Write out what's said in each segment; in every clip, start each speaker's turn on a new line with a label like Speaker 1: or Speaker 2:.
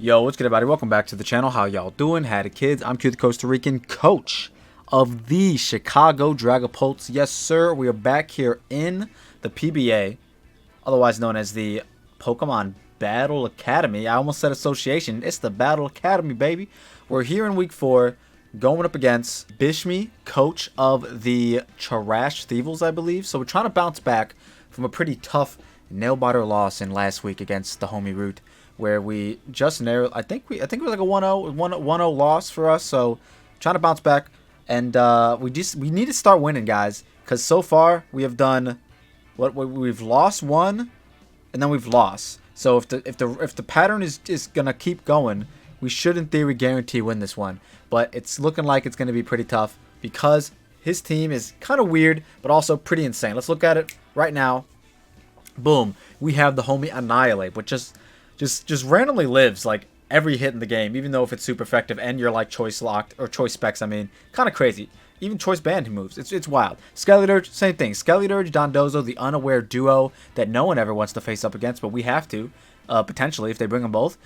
Speaker 1: Yo, what's good, everybody? Welcome back to the channel. How y'all doing? Howdy, kids. I'm Q, the Costa Rican coach of the Chicago Dragapults. Yes, sir. We are back here in the PBA, otherwise known as the Pokemon Battle Academy. I almost said association. It's the Battle Academy, baby. We're here in week 4, going up against Bishmi, coach of the Trash Thievals, I believe. So we're trying to bounce back from a pretty tough nail-biter loss in last week against the homie Root, where we just narrowed. I think it was like a 1-0 loss for us. So trying to bounce back, and we need to start winning, guys, because so far we have done we've lost one, and then we've lost. So if the pattern is gonna keep going, we should in theory guarantee win this one. But it's looking like it's gonna be pretty tough because his team is kind of weird, but also pretty insane. Let's look at it right now. Boom, we have the homie Annihilate, which just randomly lives like every hit in the game, even though if it's super effective and you're like choice locked or choice specs, I mean, kind of crazy. Even choice banned he moves. It's wild. Scarlet, same thing. Scarlet, Dondozo, the unaware duo that no one ever wants to face up against, but we have to potentially if they bring them both.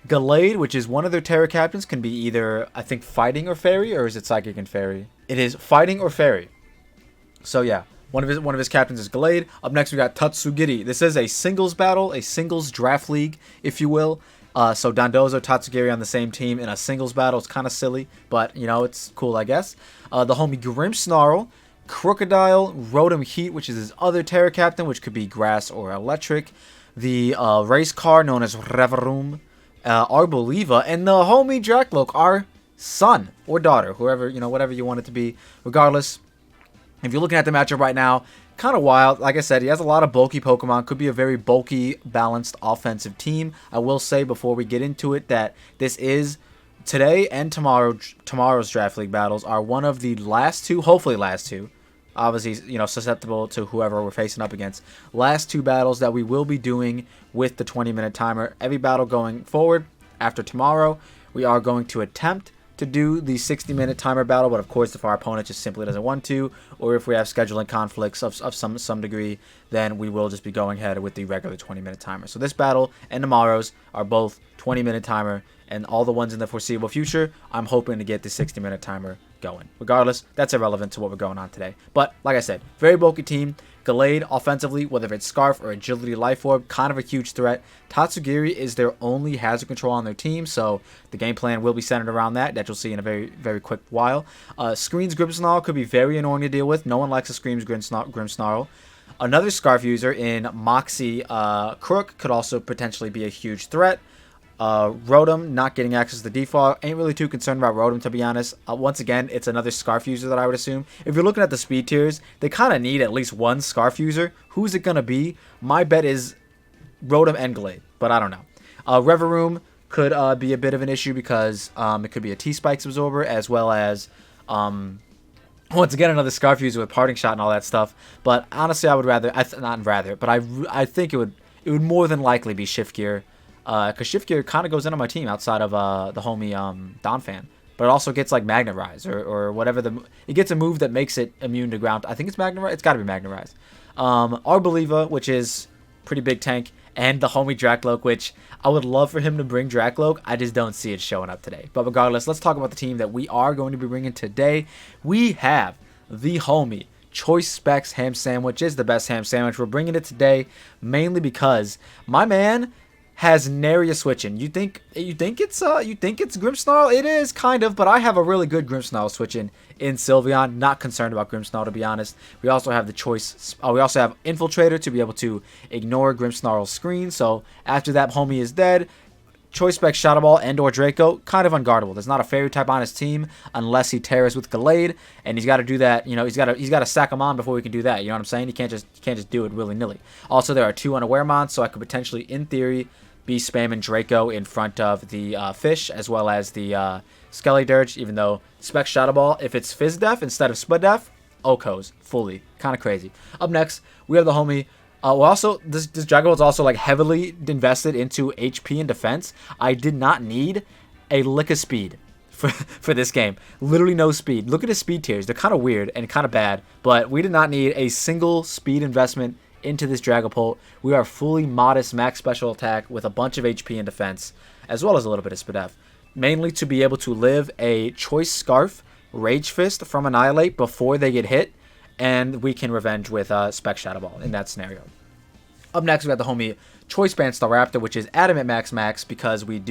Speaker 1: Gallade, which is one of their Terra captains, can be either, I think, fighting or fairy, or is it psychic and fairy? It is fighting or fairy. So yeah. One of his captains is Gallade. Up next, we got Tatsugiri. This is a singles battle, a singles draft league, if you will. So Dondozo, Tatsugiri on the same team in a singles battle. It's kind of silly, but, you know, it's cool, I guess. The homie Grimmsnarl, Crocodile, Rotom Heat, which is his other Terra captain, which could be grass or electric. The race car known as Reverum, Arboliva, and the homie Dracloak, our son or daughter, whoever, you know, whatever you want it to be. Regardless, if you're looking at the matchup right now, kind of wild. Like I said, he has a lot of bulky Pokemon. Could be a very bulky, balanced offensive team. I will say before we get into it that this is today and tomorrow's Draft League battles are one of the last two, hopefully last two, obviously, you know, susceptible to whoever we're facing up against. Last two battles that we will be doing with the 20-minute timer. Every battle going forward after tomorrow, we are going to attempt to do the 60-minute timer battle, but of course if our opponent just simply doesn't want to, or if we have scheduling conflicts of some degree, then we will just be going ahead with the regular 20-minute timer. So this battle and tomorrow's are both 20-minute timer, and all the ones in the foreseeable future, I'm hoping to get the 60-minute timer going. Regardless, that's irrelevant to what we're going on today. But like I said, very bulky team. Gallade offensively, whether it's Scarf or Agility Life Orb, kind of a huge threat. Tatsugiri is their only hazard control on their team, so the game plan will be centered around that you'll see in a very, very quick while. Screens Grimmsnarl could be very annoying to deal with. No one likes a Screams Grimmsnarl. Another Scarf user in Moxie Crook could also potentially be a huge threat. Rotom not getting access to the default. Ain't really too concerned about Rotom, to be honest. Once again, it's another Scarf user that I would assume. If you're looking at the speed tiers, they kind of need at least one Scarf user. Who's it going to be? My bet is Rotom and Gallade, but I don't know. Reverum could be a bit of an issue because it could be a T-Spikes absorber, as well as once again another Scarf user with Parting Shot and all that stuff. But honestly, I would rather, I think it would more than likely be Shift Gear. Because Shift Gear kind of goes into my team outside of the homie Donphan. But it also gets like Magnet Rise or whatever. It gets a move that makes it immune to ground. I think it's Magnet Rise. It's got to be Magnet Rise. Arboliva, which is pretty big tank. And the homie Dracloak, which I would love for him to bring Dracloak. I just don't see it showing up today. But regardless, let's talk about the team that we are going to be bringing today. We have the homie Choice Specs Ham Sandwich. Is the best ham sandwich. We're bringing it today mainly because my man has nary a switching. You think it's Grimmsnarl? It is kind of, but I have a really good Grimmsnarl switching in Sylveon. Not concerned about Grimmsnarl, to be honest. We also have the choice. We also have Infiltrator to be able to ignore Grimmsnarl's screen. So after that homie is dead, Choice Spec Shadow Ball and or Draco, kind of unguardable. There's not a fairy type on his team unless he tears with Gallade, and he's got to do that. You know, he's got to sack him on before we can do that. You know what I'm saying? You can't just do it willy nilly. Also, there are 2 unaware mons, so I could potentially, in theory, be spamming Draco in front of the fish, as well as the Skelly Dirge, even though Spec Shadow Ball, if it's Fizz Def instead of Spud Def, Okos, fully. Kind of crazy. Up next, we have the homie. This Dragapult is also like heavily invested into HP and defense. I did not need a lick of speed for this game. Literally no speed. Look at his speed tiers. They're kind of weird and kind of bad, but we did not need a single speed investment into this Dragapult. We are fully modest max special attack with a bunch of HP and defense. as well as a little bit of Spadef. Mainly to be able to live a Choice Scarf, Rage Fist from Annihilate before they get hit, and we can revenge with Specs Shadow Ball in that scenario. Up next, we got the homie Choice Band Staraptor, which is Adamant Max because we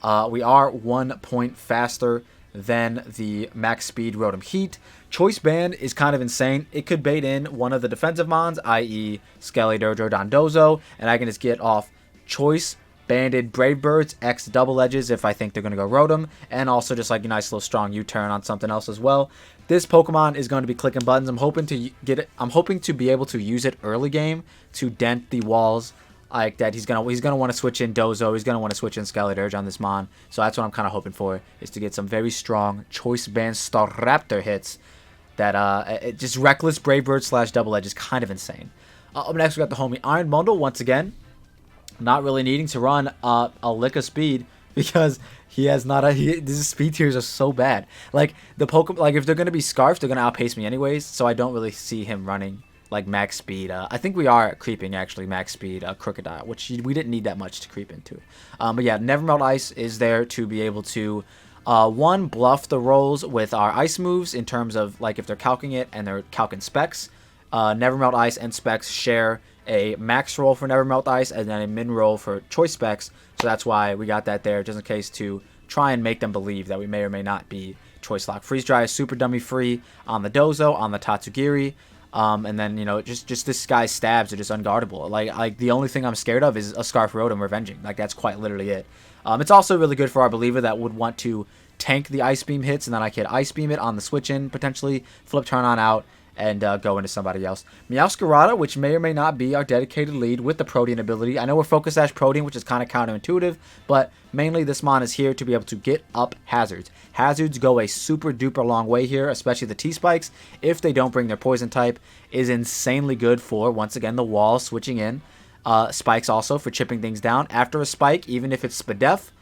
Speaker 1: are 1 point faster than the max speed Rotom Heat. Choice Band is kind of insane. It could bait in one of the defensive mons, i.e. Skeledirge or Dondozo, and I can just get off Choice Banded Brave Birds X Double Edges if I think they're going to go Rotom, and also just like a nice little strong U-turn on something else as well. This Pokemon is going to be clicking buttons. I'm hoping to be able to use it early game to dent the walls like that. He's gonna want to switch in Dozo. He's gonna want to switch in Skeledirge on this mon. So that's what I'm kind of hoping for, is to get some very strong Choice Band Staraptor hits. That just reckless Brave Bird / Double Edge is kind of insane. Up next, we got the homie Iron Bundle once again. Not really needing to run a lick of speed because he has not his speed tiers are so bad. Like the Pokemon, like if they're gonna be Scarfed, they're gonna outpace me anyways. So I don't really see him running like max speed. I think we are creeping actually max speed Crocodile, which we didn't need that much to creep into. But yeah, Never Melt Ice is there to be able to one, bluff the rolls with our ice moves in terms of like if they're calcing it and they're calcing Specs. Never Melt Ice and Specs share a max roll for Never Melt Ice and then a min roll for Choice Specs. So that's why we got that there, just in case to try and make them believe that we may or may not be Choice Lock. Freeze Dry is super dummy free on the Dozo, on the Tatsugiri. And then, you know, just this guy's stabs are just unguardable. Like the only thing I'm scared of is a Scarf Rotom revenging. Like that's quite literally it. It's also really good for our believer that would want to tank the Ice Beam hits, and then I could Ice Beam it on the switch in, potentially flip turn on out, and go into somebody else. Meowscarada, which may or may not be our dedicated lead with the Protean ability. I know we're Focus Sash Protean, which is kind of counterintuitive, but mainly this mon is here to be able to get up hazards. Hazards go a super duper long way here, especially the T-Spikes. If they don't bring their Poison type, is insanely good for, once again, the wall switching in. Spikes also for chipping things down. After a Spike, even if it's Spadef,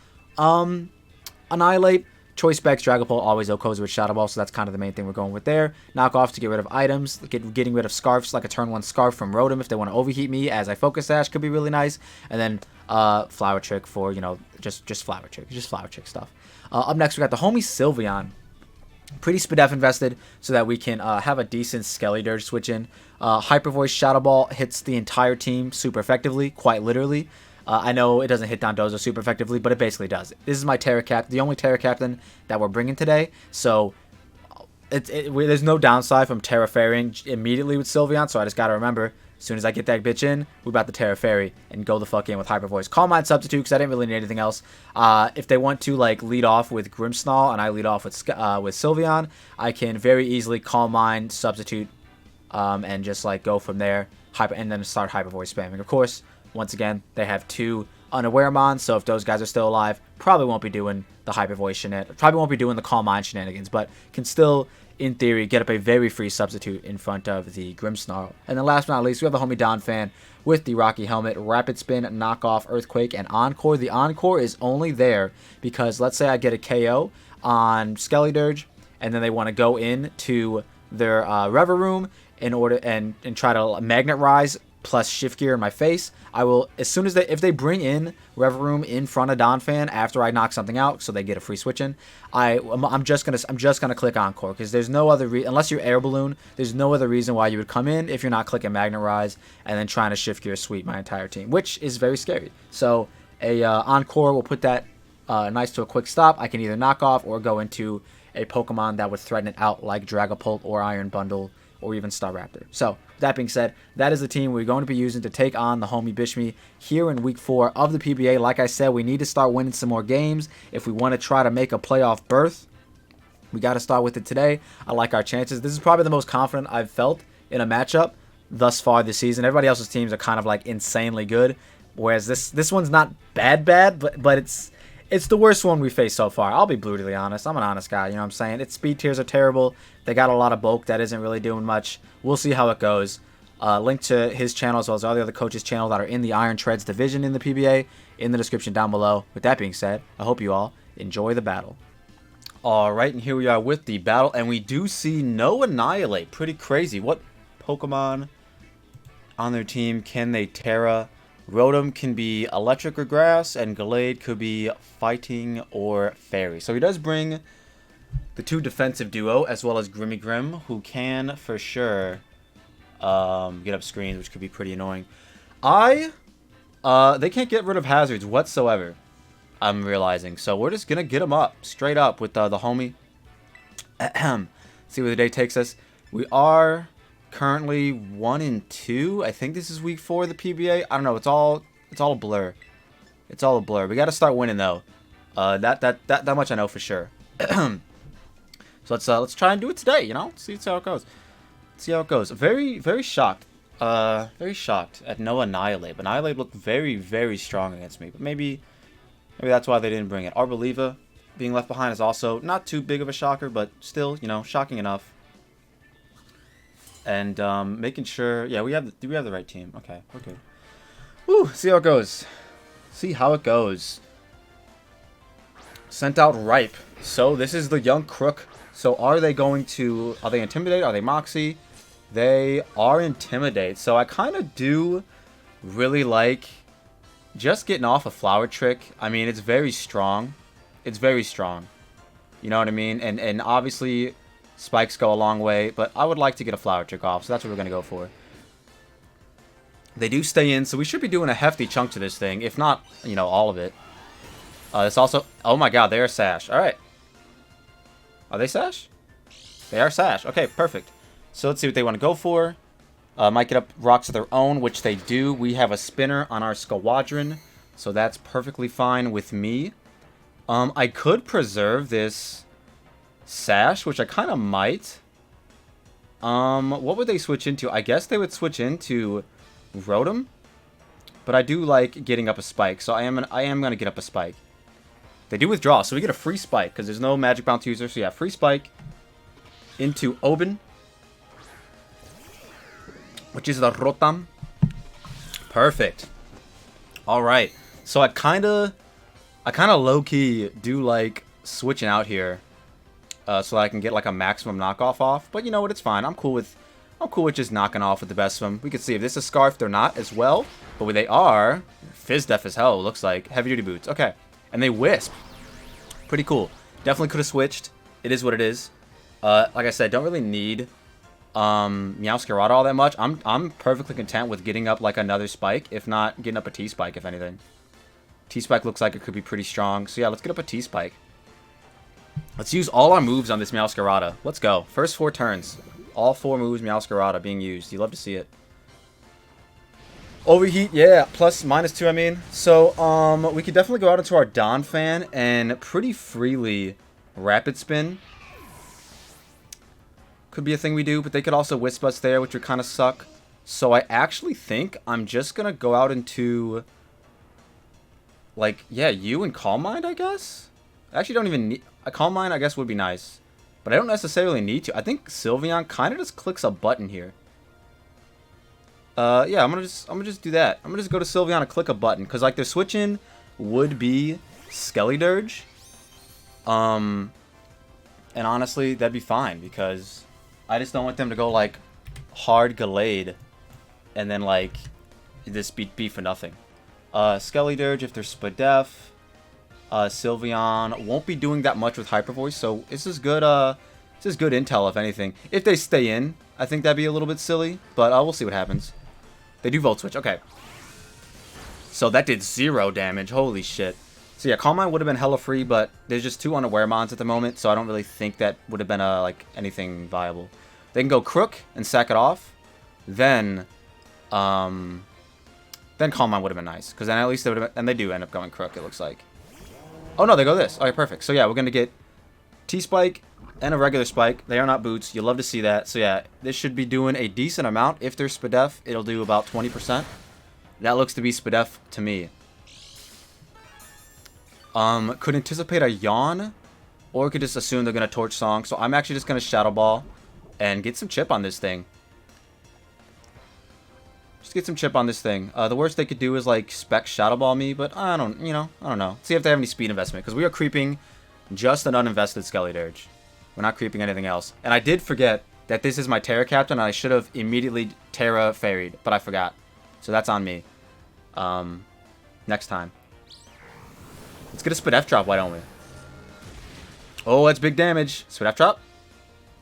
Speaker 1: Annihilate, Choice Specs Dragapult always OHKOs with Shadow Ball, so that's kind of the main thing we're going with there. Knock off to get rid of items, getting rid of Scarfs, like a turn 1 Scarf from Rotom if they want to overheat me as I Focus Sash could be really nice. And then Flower Trick for, you know, just Flower Trick stuff. Up next, we got the homie Sylveon. Pretty Spadef invested so that we can have a decent Skeledirge switch in. Hyper Voice Shadow Ball hits the entire team super effectively, quite literally. I know it doesn't hit Dondozo super effectively, but it basically does. This is my Terra Cap, the only Terra Captain that we're bringing today. So there's no downside from Terra Fairying immediately with Sylveon. So I just got to remember, as soon as I get that bitch in, we're about to Terra Fairy and go the fuck in with Hyper Voice. Calm Mind Substitute, because I didn't really need anything else. If they want to like lead off with Grimmsnarl and I lead off with Sylveon, I can very easily Calm Mind Substitute and just like go from there, and then start Hyper Voice spamming. Of course, once again, they have 2 unaware mons, so if those guys are still alive, probably won't be doing the Hyper Voice shenanigans, probably won't be doing the Calm Mind shenanigans, but can still, in theory, get up a very free substitute in front of the Grimmsnarl. And then last but not least, we have the homie Donphan with the Rocky Helmet, Rapid Spin, Knockoff, Earthquake, and Encore. The Encore is only there because let's say I get a KO on Skeledirge, and then they want to go into their Rever Room in order and try to Magnet Rise plus Shift Gear in my face. I will, as soon as if they bring in Rever Room in front of Donphan after I knock something out, so they get a free switch in, I'm just gonna click Encore, because there's no other unless you're Air Balloon, there's no other reason why you would come in if you're not clicking Magnet Rise and then trying to Shift Gear sweep my entire team, which is very scary. So a Encore will put that nice to a quick stop. I can either knock off or go into a Pokemon that would threaten it out, like Dragapult or Iron Bundle or even Staraptor. So that being said, that is the team we're going to be using to take on the homie Bishmi here in week 4 of the PBA. Like I said, we need to start winning some more games if we want to try to make a playoff berth. We got to start with it today. I like our chances. This is probably the most confident I've felt in a matchup thus far this season. Everybody else's teams are kind of like insanely good, whereas this one's not bad, but it's the worst one we faced so far. I'll be brutally honest. I'm an honest guy, you know what I'm saying? Its speed tiers are terrible. They got a lot of bulk that isn't really doing much. We'll see how it goes. Link to his channel as well as all the other coaches' channels that are in the Iron Treads division in the PBA in the description down below. With that being said, I hope you all enjoy the battle. Alright, and here we are with the battle, and we do see no Annihilate. Pretty crazy. What Pokemon on their team can they Terra Rotom can be electric or grass, and Gallade could be fighting or fairy. So he does bring the 2 defensive duo, as well as Grimmigrim, who can, for sure, get up screens, which could be pretty annoying. They can't get rid of hazards whatsoever, I'm realizing. So we're just going to get them up, straight up with the homie. See where the day takes us. We are currently 1-2. I think this is week 4 of the PBA. I don't know. It's all a blur. It's all a blur. We got to start winning, though. That much I know for sure. So let's try and do it today, you know? See how it goes. See how it goes. Very, very shocked. Very shocked at no Annihilate. Annihilate looked very, very strong against me. But maybe that's why they didn't bring it. Arboliva being left behind is also not too big of a shocker, but still, you know, shocking enough. And making sure, yeah, do we have the right team? Okay, we're good. Woo, see how it goes. See how it goes. Sent out Ripe. So this is the young Crook. So are they Intimidate? Are they Moxie? They are Intimidate. So I kind of do really like just getting off a Flower Trick. I mean, it's very strong. It's very strong. You know what I mean? And obviously, spikes go a long way. But I would like to get a Flower Trick off. So that's what we're going to go for. They do stay in. So we should be doing a hefty chunk to this thing. If not, you know, all of it. It's also... Oh my god, they are Sash. Alright. Are they Sash? They are Sash. Okay, perfect. So let's see what they want to go for. Might get up rocks of their own, which they do. We have a spinner on our Squadron. So that's perfectly fine with me. I could preserve this Sash, which I kind of might. What would they switch into? I guess they would switch into Rotom. But I do like getting up a Spike, so I am gonna get up a Spike. They do withdraw, so we get a free Spike, because there's no Magic Bounce user. So yeah, free Spike into Oben, which is the Rotom. Perfect. Alright, so I kinda low-key do like switching out here, so that I can get like a maximum knockoff off. But you know what, it's fine. I'm cool with just knocking off with the best of them. We can see if this is Scarf, they're not as well. But when they are, Fizz Def as hell, looks like. Heavy Duty Boots. Okay. And they Wisp. Pretty cool. Definitely could have switched. It is what it is. Like I said, don't really need Meowscarada all that much. I'm perfectly content with getting up like another Spike, if not getting up a T-Spike, if anything. T-Spike looks like it could be pretty strong. So yeah, let's get up a T-Spike. Let's use all our moves on this Meowscarada. Let's go. First 4 turns. All 4 moves Meowscarada being used. You love to see it. Overheat, yeah. Plus, -2, I mean. So, we could definitely go out into our Don Fan and pretty freely Rapid Spin. Could be a thing we do, but they could also Wisp us there, which would kind of suck. So, I actually think I'm just going to go out into, like, yeah, Yooo and Calm Mind, I guess? I actually don't even need... A Calm Mind, I guess, would be nice. But I don't necessarily need to. I think Sylveon kind of just clicks a button here. Yeah, I'm gonna just do that. I'm gonna just go to Sylveon and click a button, because like their switch in would be Skeledirge. And honestly, that'd be fine, because I just don't want them to go like hard Gallade and then like this beat for nothing. Skeledirge if they're Spadef. Sylveon won't be doing that much with Hyper Voice, so this is good. This is good intel, if anything. If they stay in, I think that'd be a little bit silly, but we'll see what happens. They do Volt Switch, okay. So that did 0 damage, holy shit. So yeah, Calm Mind would have been hella free, but there's just 2 unaware mons at the moment, so I don't really think that would have been like anything viable. They can go Crook and sack it off, then Calm Mind would have been nice, because then at least they would have been, and they do end up going Crook, it looks like. Oh no, they go this. Okay, perfect. So yeah, we're gonna get T-Spike and a regular Spike. They are not boots. You'll love to see that. So yeah, this should be doing a decent amount. If they're Spadef, it'll do about 20%. That looks to be Spadef to me. Could anticipate a Yawn, or could just assume they're gonna Torch Song. So I'm actually just gonna Shadow Ball and get some chip on this thing. Just get some chip on this thing. The worst they could do is like Specs Shadow Ball me, but I don't know. See if they have any speed investment, because we are creeping just an uninvested Skeledirge. We're not creeping anything else. And I did forget that this is my Terra Captain, and I should have immediately Terra Fairied, but I forgot. So that's on me. next time. Let's get a Spit F drop, why don't we? Oh, that's big damage. Spit F drop.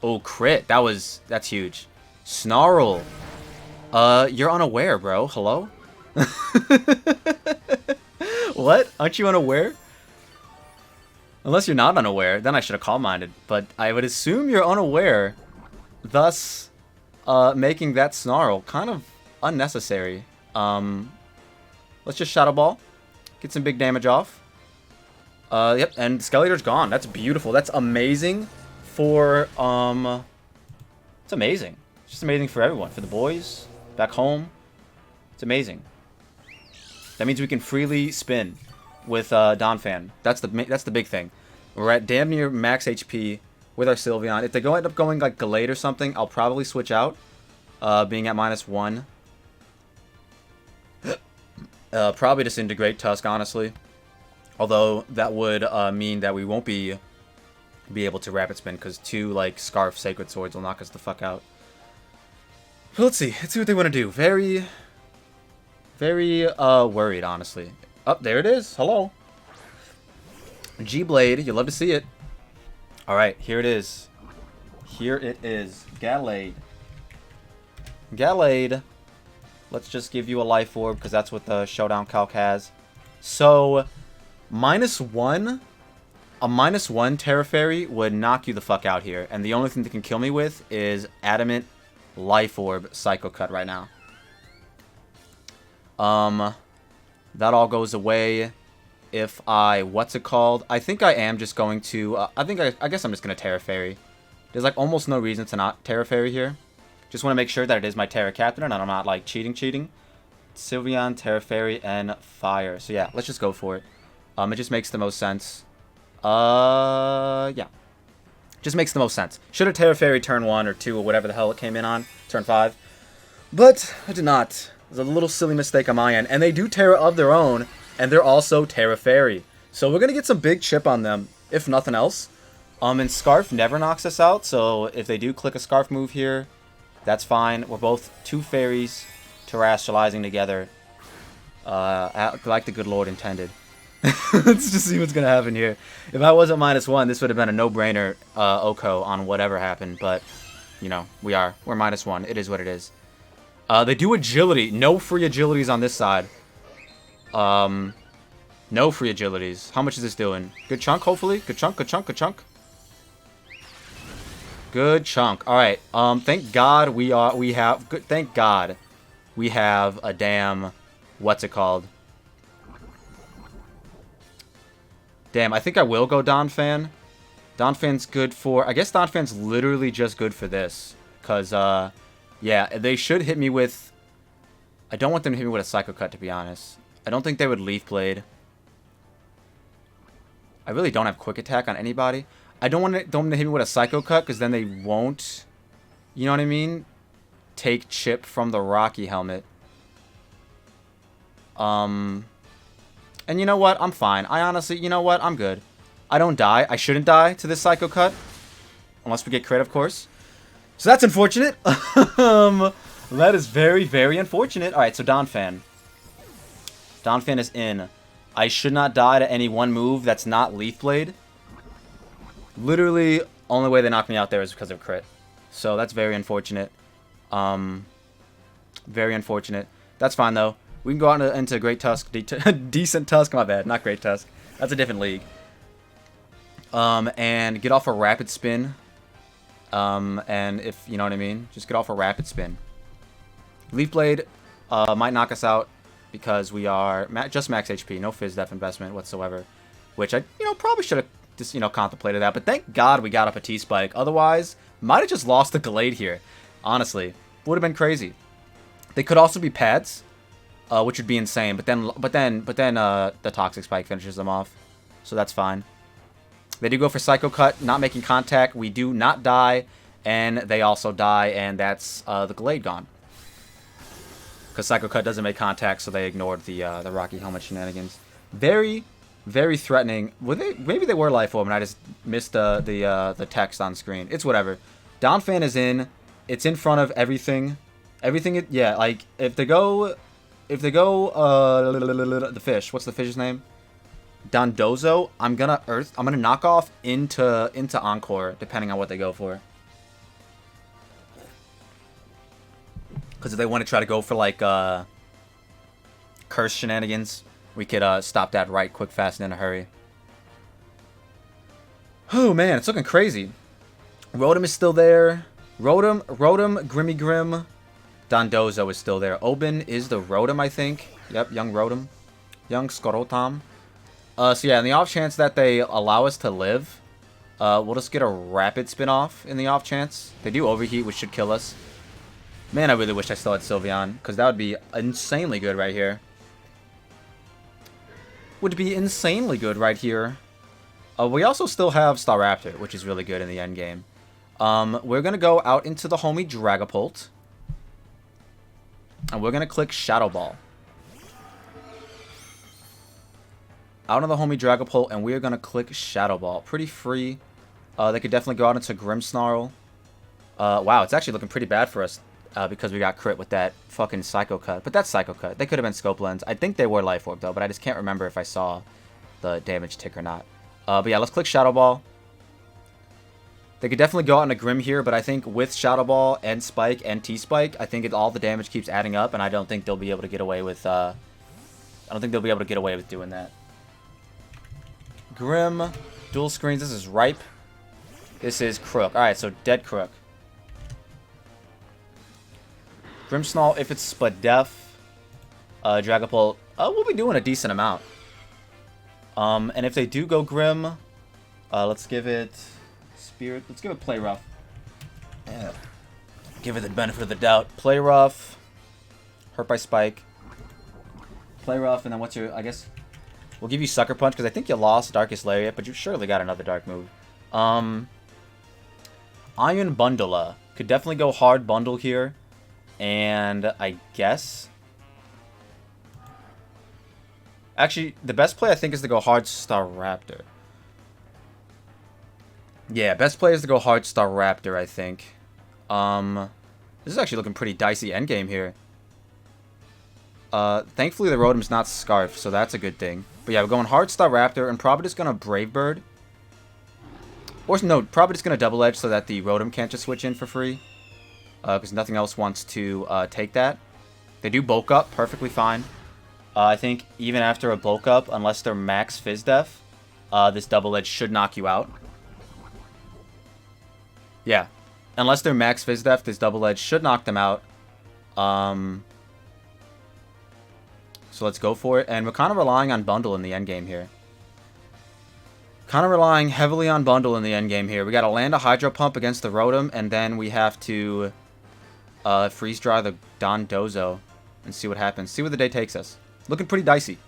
Speaker 1: Oh, crit. That's huge. Snarl. You're unaware, bro. Hello? What? Aren't you unaware? Unless you're not unaware, then I should have calm-minded. But I would assume you're unaware, thus making that Snarl kind of unnecessary. Let's just Shadow Ball. Get some big damage off. Yep, and Skeletor's gone. That's beautiful. That's amazing for, it's amazing. It's just amazing for everyone. For the boys, back home. It's amazing. That means we can freely spin with Donphan. That's the big thing. We're at damn near max HP with our Sylveon. If they end up going like Gallade or something, I'll probably switch out, being at -1. Probably Disintegrate Tusk, honestly. Although that would mean that we won't be able to Rapid Spin because 2 like Scarf Sacred Swords will knock us the fuck out. But let's see. Let's see what they want to do. Very worried, honestly. Oh, there it is. Hello. G-Blade. You'll love to see it. Alright, here it is. Here it is. Gallade. Gallade. Let's just give you a Life Orb, because that's what the Showdown Calc has. So, -1. A -1 Terra Fairy would knock you the fuck out here. And the only thing that can kill me with is Adamant Life Orb Psycho Cut right now. That all goes away if I, I think I am just going to, I guess I'm just going to Terra Fairy. There's like almost no reason to not Terra Fairy here. Just want to make sure that it is my Terra Captain and I'm not like cheating. Sylveon, Terra Fairy, and Fire. So yeah, let's just go for it. It just makes the most sense. Yeah. Just makes the most sense. Should have Terra Fairy turn 1 or 2 or whatever the hell it came in on. Turn 5. But I did not. It was a little silly mistake on my end. And they do Terra of their own. And they're also Terra Fairy. So we're going to get some big chip on them, if nothing else. And Scarf never knocks us out. So if they do click a Scarf move here, that's fine. We're both 2 fairies terrestrializing together. Like the good Lord intended. Let's just see what's going to happen here. If I wasn't -1, this would have been a no-brainer Oko on whatever happened. But, you know, we're -1. It is what it is. They do agility. No free agilities on this side. No free agilities. How much is this doing? Good chunk, hopefully. Good chunk, good chunk, good chunk. Good chunk. All right. Thank God thank God we have a damn, what's it called? Damn, I think I will go Donphan. Donphan's good for, I guess Donphan's literally just good for this. Because, yeah, they should hit me with, I don't want them to hit me with a Psycho Cut, to be honest. I don't think they would Leaf Blade. I really don't have Quick Attack on anybody. I don't want them to hit me with a Psycho Cut, because then they won't, you know what I mean? Take chip from the Rocky Helmet. And you know what? I'm fine. I honestly, you know what? I'm good. I don't die. I shouldn't die to this Psycho Cut. Unless we get crit, of course. So that's unfortunate. That is very, very unfortunate. Alright, so Donphan. Donphan is in. I should not die to any one move that's not Leaf Blade. Literally, only way they knock me out there is because of crit. So that's very unfortunate. Very unfortunate. That's fine, though. We can go out into Great Tusk. Decent Tusk, my bad. Not Great Tusk. That's a different league. And get off a Rapid Spin. And if, you know what I mean, just get off a Rapid Spin. Leaf Blade might knock us out because we are just max HP. No Fizz Def investment whatsoever. Which I, probably should have just, contemplated that. But thank God we got up a T-Spike. Otherwise, might have just lost the Gallade here. Honestly. Would have been crazy. They could also be pads. Which would be insane, but then the Toxic Spike finishes them off, so that's fine. They do go for Psycho Cut, not making contact. We do not die, and they also die, and that's the Gallade gone. Because Psycho Cut doesn't make contact, so they ignored the Rocky Helmet shenanigans. Very, very threatening. Maybe they were Life Orb, and I just missed the text on screen. It's whatever. Donphan is in. It's in front of everything. Yeah, like if they go. if they go the fish, what's the fish's name? Dondozo. I'm gonna knock off into Encore, depending on what they go for. Because if they want to try to go for like curse shenanigans, we could stop that right quick, fast, and in a hurry. Oh man, it's looking crazy. Rotom is still there. Rotom, Grimmy Grim. Dondozo is still there. Oben is the Rotom, I think. Yep, young Rotom. Young Skorotam. So yeah, in the off chance that they allow us to live, we'll just get a rapid spin-off in the off chance. They do overheat, which should kill us. Man, I really wish I still had Sylveon, because that would be insanely good right here. Would be insanely good right here. We also still have Staraptor, which is really good in the end game. We're going to go out into the homie Dragapult. And we're going to click Shadow Ball. Out of the homie Dragapult, and we are going to click Shadow Ball. Pretty free. They could definitely go out into Grimmsnarl. Wow, it's actually looking pretty bad for us. Because we got crit with that fucking Psycho Cut. But that's Psycho Cut. They could have been Scope Lens. I think they were Life Orb, though. But I just can't remember if I saw the damage tick or not. But yeah, let's click Shadow Ball. They could definitely go out into Grim here. But I think with Shadow Ball and Spike and T-Spike, I think all the damage keeps adding up. And I don't think they'll be able to get away with... I don't think they'll be able to get away with doing that. Grim. Dual screens. This is Ripe. This is Crook. Alright, so Dead Crook. Grimmsnarl, if it's Spadef, Dragapult, we'll be doing a decent amount. And if they do go Grim, let's give it Spirit. Let's give it Play Rough. Yeah. Give it the benefit of the doubt. Play Rough. Hurt by Spike. Play Rough, and then what's your... I guess we'll give you Sucker Punch, because I think you lost Darkest Lariat, but you surely got another Dark move. Iron Bundler. Could definitely go hard Bundle here. And I guess... Actually, the best play I think is to go hard Staraptor. Yeah, best play is to go hard Staraptor, I think. This is actually looking pretty dicey endgame here. Thankfully the Rotom's not Scarf, so that's a good thing. But yeah, we're going hard Staraptor, and probably just gonna Brave Bird. Or no, probably just gonna Double Edge so that the Rotom can't just switch in for free. Because nothing else wants to take that. They do bulk up, perfectly fine. I think even after a bulk up, unless they're max Fizz Def, this Double Edge should knock you out. Yeah, unless they're max Fizz Def, this Double Edge should knock them out. So let's go for it. And we're kind of relying on Bundle in the endgame here. Kind of relying heavily on Bundle in the endgame here. We got to land a Hydro Pump against the Rotom, and then we have to... freeze dry the Dondozo and see what happens. See where the day takes us. Looking pretty dicey.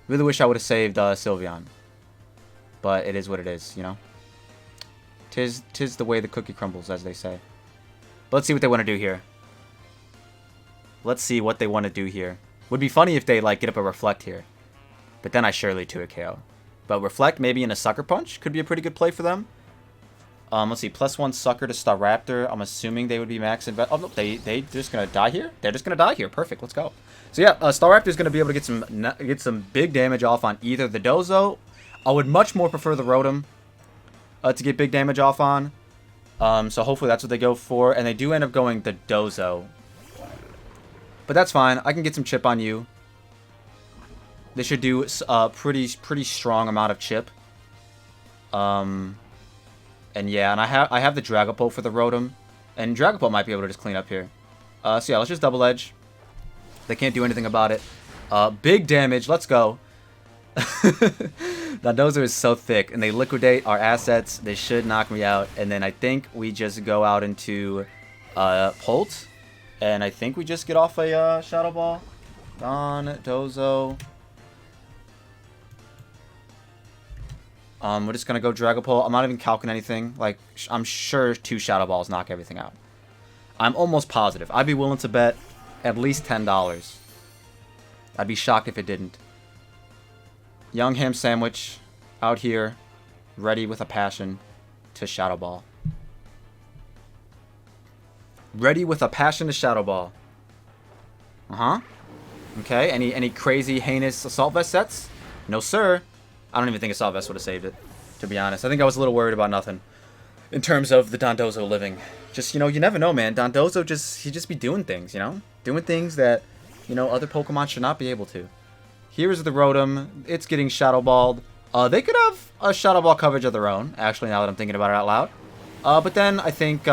Speaker 1: Really wish I would have saved Sylveon. But it is what it is, you know? Tis the way the cookie crumbles, as they say. But let's see what they want to do here. Let's see what they want to do here. Would be funny if they, like, get up a Reflect here. But then I surely 2 a KO. But Reflect maybe in a Sucker Punch could be a pretty good play for them. Let's see, +1 Sucker to Staraptor. I'm assuming they would be max invest. Oh, no, they're just going to die here? They're just going to die here. Perfect, let's go. So yeah, Staraptor's going to be able to get some big damage off on either the Dozo. I would much more prefer the Rotom to get big damage off on. So hopefully that's what they go for. And they do end up going the Dozo. But that's fine. I can get some chip on you. They should do a pretty strong amount of chip. And yeah, and I have the Dragapult for the Rotom. And Dragapult might be able to just clean up here. So yeah, let's just Double Edge. They can't do anything about it. Big damage, let's go. That Dozer is so thick, and they liquidate our assets. They should knock me out. And then I think we just go out into Pult. And I think we just get off a Shadow Ball. Dozo. We're just going to go Dragapult. I'm not even calculating anything. Like, I'm sure 2 Shadow Balls knock everything out. I'm almost positive. I'd be willing to bet at least $10. I'd be shocked if it didn't. Young Ham Sandwich out here, ready with a passion to Shadow Ball. Ready with a passion to Shadow Ball. Uh-huh. Okay, any crazy, heinous Assault Vest sets? No, sir. I don't even think Assault Vest would have saved it, to be honest. I think I was a little worried about nothing in terms of the Dondozo living. Just, you know, you never know, man. Dondozo he just be doing things, you know? Doing things that, you know, other Pokemon should not be able to. Here's the Rotom. It's getting Shadow Balled. They could have a Shadow Ball coverage of their own, actually, now that I'm thinking about it out loud. But then I think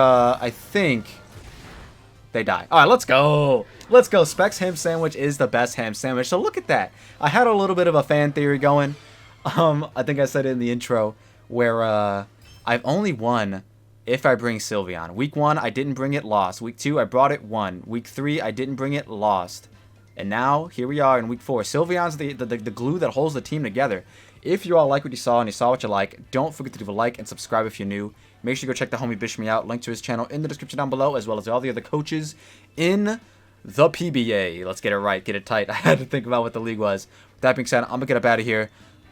Speaker 1: they die. All right, let's go. Let's go. Specs Ham Sandwich is the best ham sandwich. So look at that. I had a little bit of a fan theory going. I think I said it in the intro where I've only won if I bring Sylveon. Week 1, I didn't bring it, lost. Week 2, I brought it, won. Week 3, I didn't bring it, lost. And now, here we are in Week 4. Sylveon's the glue that holds the team together. If you all like what you saw and you saw what you like, don't forget to leave a like and subscribe if you're new. Make sure you go check the homie Bishme out. Link to his channel in the description down below, as well as all the other coaches in the PBA. Let's get it right. Get it tight. I had to think about what the league was. With that being said, I'm going to get up out of here.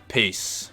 Speaker 1: Peace.